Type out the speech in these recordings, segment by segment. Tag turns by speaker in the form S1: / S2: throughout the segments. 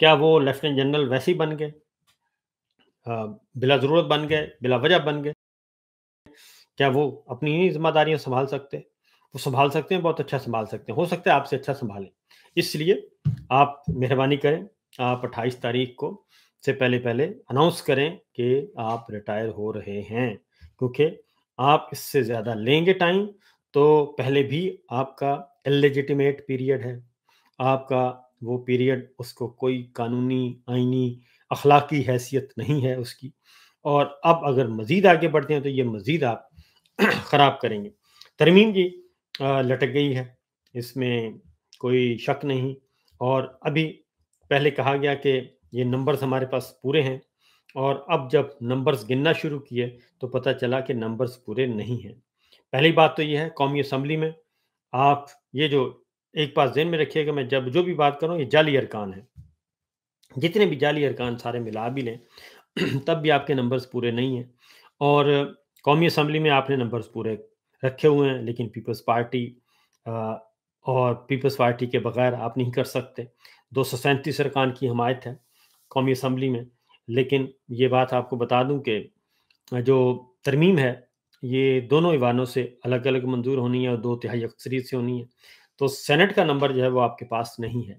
S1: کیا وہ lieutenant general ویسے ہی بن گئے؟ بلا ضرورت بن گئے، بلا وجہ بن گئے؟ کیا وہ اپنی نہیں ذمہ داریاں سنبھال سکتے؟ وہ سنبھال سکتے ہیں، بہت اچھا سنبھال سکتے ہیں، ہو سکتا ہے آپ سے اچھا سنبھالیں۔ اس لیے آپ مہربانی کریں، آپ 28 تاریخ کو سے پہلے پہلے اناؤنس کریں کہ آپ ریٹائر ہو رہے ہیں، کیونکہ آپ اس سے زیادہ لیں گے ٹائم تو پہلے بھی آپ کا اللیجیٹیمیٹ پیریڈ ہے، آپ کا وہ پیریڈ، اس کو کوئی قانونی، آئینی، اخلاقی حیثیت نہیں ہے اس کی، اور اب اگر مزید آگے بڑھتے ہیں تو یہ مزید آپ خراب کریں گے۔ ترمیم جی لٹک گئی ہے، اس میں کوئی شک نہیں، اور ابھی پہلے کہا گیا کہ یہ نمبرز ہمارے پاس پورے ہیں، اور اب جب نمبرز گننا شروع کیے تو پتہ چلا کہ نمبرز پورے نہیں ہیں۔ پہلی بات تو یہ ہے، قومی اسمبلی میں آپ یہ جو ایک بات ذہن میں رکھیے گا، میں جب جو بھی بات کروں یہ جعلی ارکان ہیں، جتنے بھی جعلی ارکان سارے ملا بھی لیں تب بھی آپ کے نمبرز پورے نہیں ہیں، اور قومی اسمبلی میں آپ نے نمبرز پورے رکھے ہوئے ہیں، لیکن پیپلز پارٹی اور پیپلز پارٹی کے بغیر آپ نہیں کر سکتے۔ 237 ارکان کی حمایت ہے قومی اسمبلی میں، لیکن یہ بات آپ کو بتا دوں کہ جو ترمیم ہے یہ دونوں ایوانوں سے الگ الگ منظور ہونی ہے اور 2/3 اکثریت سے ہونی ہے، تو سینٹ کا نمبر جو ہے وہ آپ کے پاس نہیں ہے۔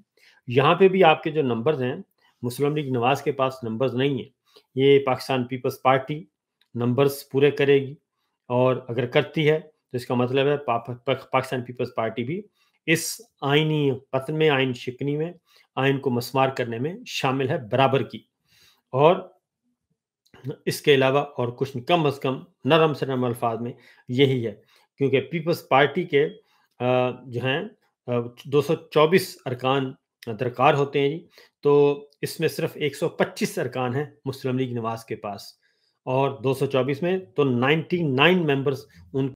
S1: یہاں پہ بھی آپ کے جو نمبرز ہیں، مسلم لیگ نواز کے پاس نمبرز نہیں ہیں، یہ پاکستان پیپلز پارٹی نمبرز پورے کرے گی، اور اگر کرتی ہے تو اس کا مطلب ہے پاکستان پیپلز پارٹی بھی اس آئینی قتل میں، آئین شکنی میں، آئین کو مسمار کرنے میں شامل ہے برابر کی، اور اس کے علاوہ اور کچھ نہیں، کم از کم نرم سے نرم الفاظ میں یہی ہے، کیونکہ پیپلز پارٹی کے جو ہیں 224 ارکان درکار ہوتے ہیں جی، تو اس میں صرف 125 ارکان ہیں مسلم لیگ نواز کے پاس، اور 224 میں تو 99 ممبرز ان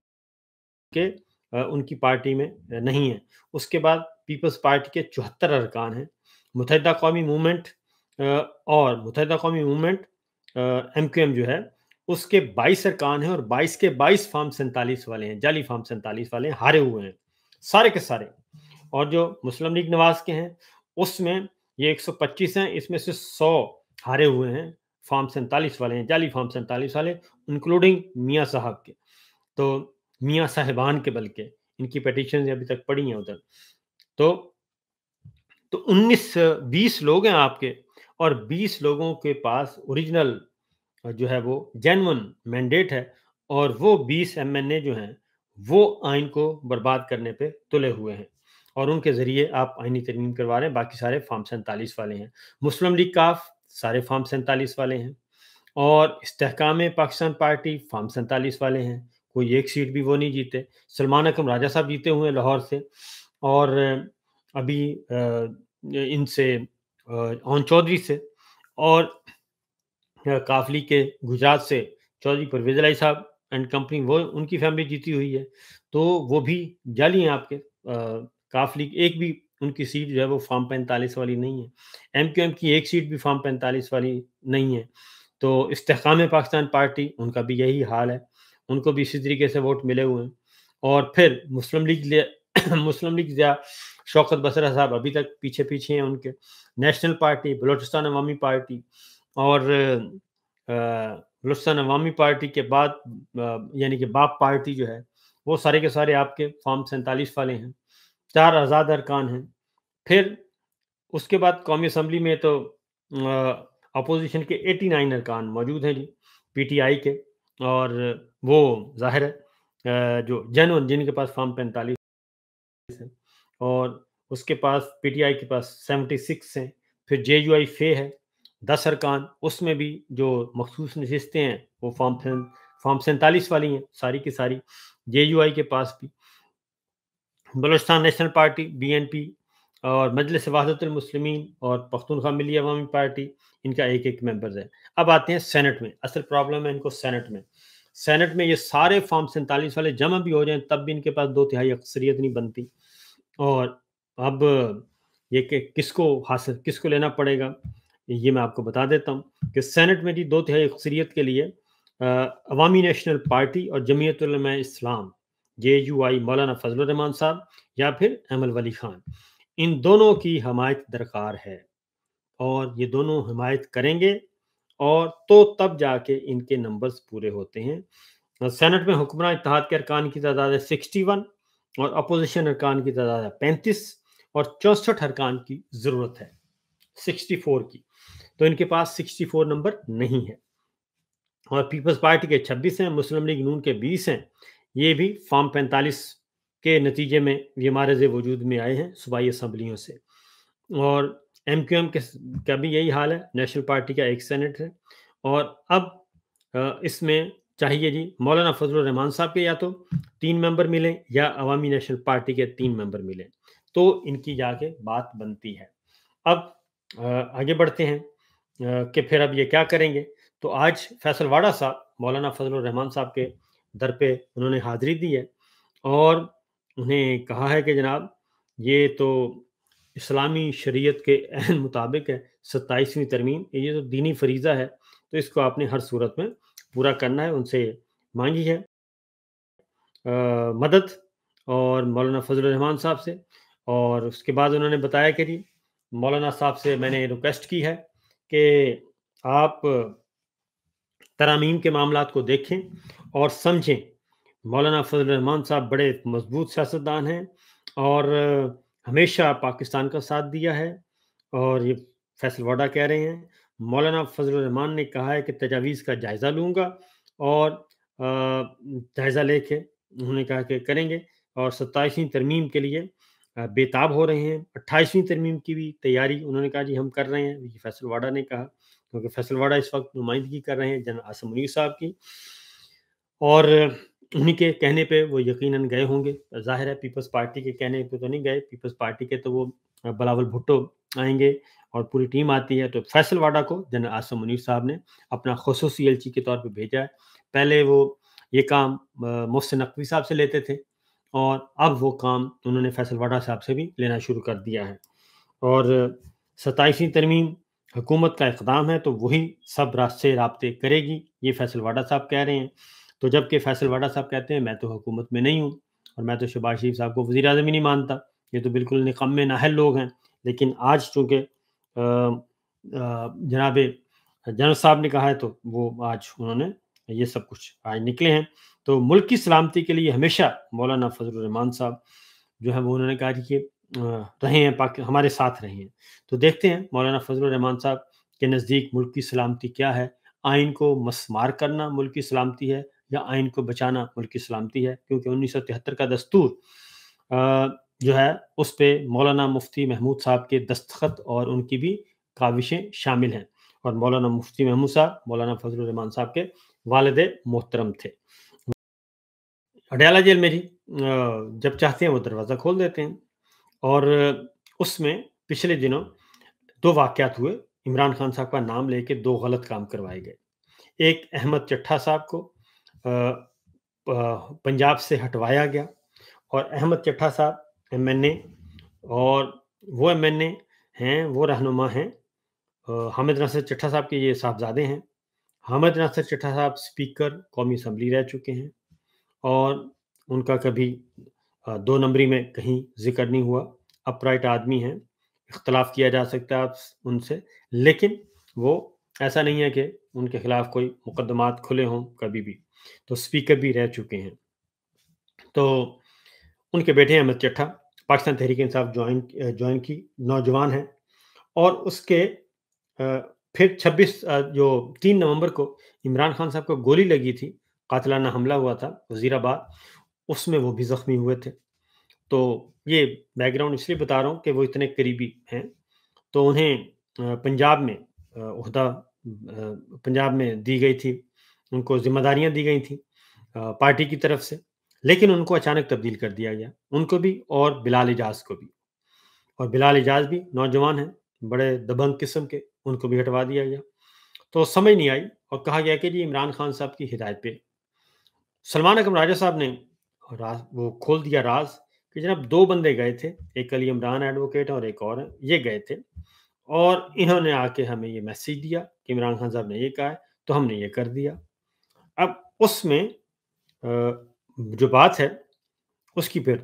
S1: کے ان کی پارٹی میں نہیں ہیں۔ اس کے بعد پیپلز پارٹی کے 74 ارکان ہیں، متحدہ قومی موومنٹ اور متحدہ قومی موومنٹ ایم کیو ایم جو ہے اس کے 22 ارکان ہیں، اور 22 کے 22 فارم 47 والے ہیں، جعلی فارم 47 والے ہیں، ہارے ہوئے ہیں سارے کے سارے، اور جو مسلم لیگ نواز کے ہیں اس میں یہ 125 ہیں، اس میں سے 100 ہارے ہوئے ہیں، فارم 47 والے ہیں، جعلی فارم 47 والے، انکلوڈنگ میاں صاحب کے، تو میاں صاحبان کے، بلکہ ان کی پیٹیشنز ابھی تک پڑی ہیں ادھر، تو 20 لوگ ہیں آپ کے، اور 20 لوگوں کے پاس اوریجنل جو ہے وہ جینون مینڈیٹ ہے، اور وہ 20 ایم این اے جو ہیں وہ آئین کو برباد کرنے پہ تلے ہوئے ہیں، اور ان کے ذریعے آپ آئینی ترمیم کروا رہے ہیں، باقی سارے فارم 47 والے ہیں، مسلم لیگ کاف سارے فارم 47 والے ہیں، اور استحکام پاکستان پارٹی فارم 47 والے ہیں، کوئی ایک سیٹ بھی وہ نہیں جیتے، سلمان اکرم راجہ صاحب جیتے ہوئے ہیں لاہور سے، اور ابھی ان سے اون چودھری سے، اور کافلی کے گجرات سے چودھری پرویز الہی صاحب اینڈ کمپنی، وہ ان کی فیملی جیتی ہوئی ہے، تو وہ بھی جعلی ہیں آپ کے، کافلی ایک بھی ان کی سیٹ جو ہے وہ فارم 45 والی نہیں ہے، ایم کیو ایم کی ایک سیٹ بھی فارم 45 والی نہیں ہے، تو استحکام پاکستان پارٹی ان کا بھی یہی حال ہے، ان کو بھی اسی طریقے سے ووٹ ملے ہوئے ہیں، اور پھر مسلم لیگ مسلم لیگ ضیاء شوکت بسرہ صاحب ابھی تک پیچھے پیچھے ہیں ان کے، نیشنل پارٹی، بلوچستان عوامی پارٹی، اور بلوچستان عوامی پارٹی کے بعد یعنی کہ باپ پارٹی جو ہے وہ سارے کے سارے آپ کے فارم 47 والے ہیں، 4 آزاد ارکان ہیں، پھر اس کے بعد قومی اسمبلی میں تو اپوزیشن کے 89 ارکان موجود ہیں جی، پی ٹی آئی کے، اور وہ ظاہر ہے جو جینون جن کے پاس فارم 45 ہے، اور اس کے پاس پی ٹی آئی کے پاس 76 ہیں، پھر جے یو آئی فے ہے 10 ارکان، اس میں بھی جو مخصوص نشستیں ہیں وہ فارم 47 والی ہیں ساری کی ساری، جے یو آئی کے پاس بھی، Balochistan national party B N P اور مجلس وحدت المسلمین اور پختونخوا ملی عوامی پارٹی، ان کا ایک ایک ممبرز ہے۔ اب آتے ہیں سینٹ میں، اصل پرابلم ہے ان کو سینٹ میں یہ سارے فارم 47 والے جمع بھی ہو جائیں تب بھی ان کے پاس 2/3 اکثریت نہیں بنتی، اور اب یہ کہ کس کو لینا پڑے گا، یہ میں آپ کو بتا دیتا ہوں کہ سینٹ میں جی 2/3 اکثریت کے لیے عوامی نیشنل پارٹی اور جمعیت علماء اسلام، جے یو آئی، مولانا فضل الرحمان صاحب یا پھر احمد ولی خان، ان دونوں کی حمایت درکار ہے، اور یہ دونوں حمایت کریں گے اور تو تب جا کے ان کے نمبرز پورے ہوتے ہیں۔ سینٹ میں حکمراں اتحاد کے ارکان کی تعداد ہے 61 اور اپوزیشن ارکان کی تعداد ہے 35 اور 64 ارکان کی ضرورت ہے 64 کی، تو ان کے پاس 64 نمبر نہیں ہے۔ اور پیپلز پارٹی کے 26 ہیں، مسلم لیگ نون کے 20 ہیں، یہ بھی فارم 45 کے نتیجے میں یہ مارز وجود میں آئے ہیں صوبائی اسمبلیوں سے۔ اور ایم کیو ایم کا بھی یہی حال ہے، نیشنل پارٹی کا ایک سینٹ ہے۔ اور اب اس میں چاہیے جی مولانا فضل الرحمان صاحب کے یا تو 3 ممبر ملیں یا عوامی نیشنل پارٹی کے 3 ممبر ملیں، تو ان کی جا کے بات بنتی ہے۔ اب آگے بڑھتے ہیں کہ پھر اب یہ کیا کریں گے۔ تو آج فیصل واڑہ صاحب مولانا فضل الرحمان صاحب کے در پہ انہوں نے حاضری دی ہے اور انہیں کہا ہے کہ جناب یہ تو اسلامی شریعت کے عین مطابق ہے 27ویں ترمیم، یہ تو دینی فریضہ ہے، تو اس کو آپ نے ہر صورت میں پورا کرنا ہے۔ ان سے مانگی ہے مدد اور مولانا فضل الرحمان صاحب سے، اور اس کے بعد انہوں نے بتایا کہ جی مولانا صاحب سے میں نے ریکویسٹ کی ہے کہ آپ ترامیم کے معاملات کو دیکھیں اور سمجھیں۔ مولانا فضل الرحمان صاحب بڑے مضبوط سیاستدان ہیں اور ہمیشہ پاکستان کا ساتھ دیا ہے، اور یہ فیصل واڈا کہہ رہے ہیں۔ مولانا فضل الرحمان نے کہا ہے کہ تجاویز کا جائزہ لوں گا، اور جائزہ لے کے انہوں نے کہا کہ کریں گے، اور 27ویں ترمیم کے لیے بےتاب ہو رہے ہیں۔ 28ویں ترمیم کی بھی تیاری انہوں نے کہا جی ہم کر رہے ہیں، یہ فیصل واڈا نے کہا، کیونکہ فیصل واڈا اس وقت نمائندگی کر رہے ہیں جنرل عاصم منیر صاحب کی، اور انہی کے کہنے پہ وہ یقیناً گئے ہوں گے۔ ظاہر ہے پیپلز پارٹی کے کہنے پہ تو نہیں گئے، پیپلز پارٹی کے تو وہ بلاول بھٹو آئیں گے اور پوری ٹیم آتی ہے، تو فیصل واڈا کو جنرل عاصم منیر صاحب نے اپنا خصوصی ایلچی کے طور پہ بھیجا ہے۔ پہلے وہ یہ کام محسن نقوی صاحب سے لیتے تھے، اور اب وہ کام انہوں نے فیصل واڈا صاحب سے بھی لینا شروع کر دیا ہے۔ اور 27ویں ترمیم حکومت کا اقدام ہے، تو وہی سب راستے رابطے کرے گی، یہ فیصل واڈا صاحب کہہ رہے ہیں۔ تو جب کہ فیصل واڈا صاحب کہتے ہیں میں تو حکومت میں نہیں ہوں، اور میں تو شہباز شریف صاحب کو وزیر اعظم ہی نہیں مانتا، یہ تو بالکل نکمے نااہل لوگ ہیں۔ لیکن آج چونکہ جناب جنرل صاحب نے کہا ہے، تو وہ آج انہوں نے یہ سب کچھ آج نکلے ہیں۔ تو ملک کی سلامتی کے لیے ہمیشہ مولانا فضل الرحمان صاحب جو ہے وہ انہوں نے کہا کہ رہے ہیں، ہمارے ساتھ رہے ہیں۔ تو دیکھتے ہیں مولانا فضل الرحمان صاحب کے نزدیک ملک کی سلامتی کیا ہے۔ آئین کو مسمار کرنا ملک کی سلامتی ہے، یا آئین کو بچانا ملک کی سلامتی ہے؟ کیونکہ 1973 کا دستور جو ہے اس پہ مولانا مفتی محمود صاحب کے دستخط اور ان کی بھی کاوشیں شامل ہیں، اور مولانا مفتی محمود صاحب مولانا فضل الرحمان صاحب کے والد محترم تھے۔ اڈیالہ جیل میں جی جب چاہتے ہیں وہ دروازہ کھول دیتے ہیں، اور اس میں پچھلے دنوں 2 واقعات ہوئے۔ عمران خان صاحب کا نام لے کے 2 غلط کام کروائے گئے۔ ایک احمد چٹھا صاحب کو پنجاب سے ہٹوایا گیا، اور احمد چٹھا صاحب ایم این اے، اور وہ ایم این اے ہیں، وہ رہنما ہیں حامد ناصر چٹھا صاحب کے، یہ صاحبزادے ہیں۔ حامد ناصر چٹھا صاحب اسپیکر قومی اسمبلی رہ چکے ہیں، اور ان کا کبھی 2 نمبری میں کہیں ذکر نہیں ہوا، اپرائٹ آدمی ہیں، اختلاف کیا جا سکتا ہے آپ ان سے، لیکن وہ ایسا نہیں ہے کہ ان کے خلاف کوئی مقدمات کھلے ہوں کبھی بھی، تو اسپیکر بھی رہ چکے ہیں۔ تو ان کے بیٹے احمد چٹھا پاکستان تحریک انصاف جوائن کی نوجوان ہیں، اور اس کے پھر 3 نومبر کو عمران خان صاحب کو گولی لگی تھی، قاتلانہ حملہ ہوا تھا وزیر آباد، اس میں وہ بھی زخمی ہوئے تھے۔ تو یہ بیک گراؤنڈ اس لیے بتا رہا ہوں کہ وہ اتنے قریبی ہیں، تو انہیں پنجاب میں عہدہ پنجاب میں دی گئی تھی، ان کو ذمہ داریاں دی گئی تھیں پارٹی کی طرف سے، لیکن ان کو اچانک تبدیل کر دیا گیا، ان کو بھی اور بلال اعجاز کو بھی، اور بلال اعجاز بھی نوجوان ہیں بڑے دبنگ قسم کے، ان کو بھی ہٹوا دیا گیا۔ تو سمجھ نہیں آئی، اور کہا گیا کہ جی عمران خان صاحب کی ہدایت پہ سلمان اکرم راجہ صاحب نے وہ کھول دیا راز کہ جناب 2 بندے گئے تھے، ایک علی عمران ایڈوکیٹ اور ایک اور ہیں، یہ گئے تھے، اور انہوں نے آ کے ہمیں یہ میسیج دیا کہ عمران خان صاحب نے یہ کہا ہے، تو ہم نے یہ کر دیا۔ اب اس میں جو بات ہے اس کی پھر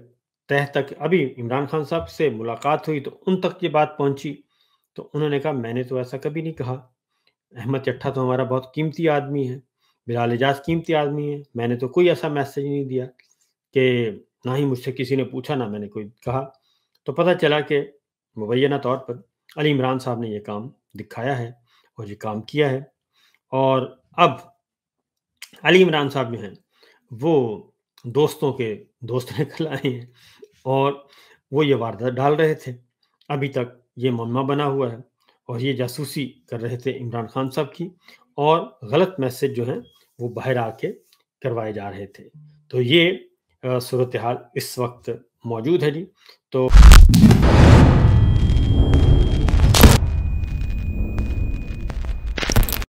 S1: تہ تک ابھی عمران خان صاحب سے ملاقات ہوئی، تو ان تک یہ بات پہنچی تو انہوں نے کہا میں نے تو ایسا کبھی نہیں کہا، احمد چٹھا تو ہمارا بہت قیمتی آدمی ہے، بلال اعجاز قیمتی آدمی ہے، میں نے تو کوئی ایسا میسج نہیں دیا کہ نہ ہی مجھ سے کسی نے پوچھا نہ میں نے کوئی کہا۔ تو پتہ چلا کہ مبینہ طور پر علی عمران صاحب نے یہ کام دکھایا ہے اور یہ کام کیا ہے، اور اب علی عمران صاحب جو ہیں وہ دوستوں کے دوست نکل آئے ہیں اور وہ یہ واردات ڈال رہے تھے، ابھی تک یہ معمہ بنا ہوا ہے اور یہ جاسوسی کر رہے تھے عمران خان صاحب کی، اور غلط میسج جو ہیں وہ باہر آ کے کروائے جا رہے تھے۔ تو یہ صورتحال اس وقت موجود ہے جی۔ تو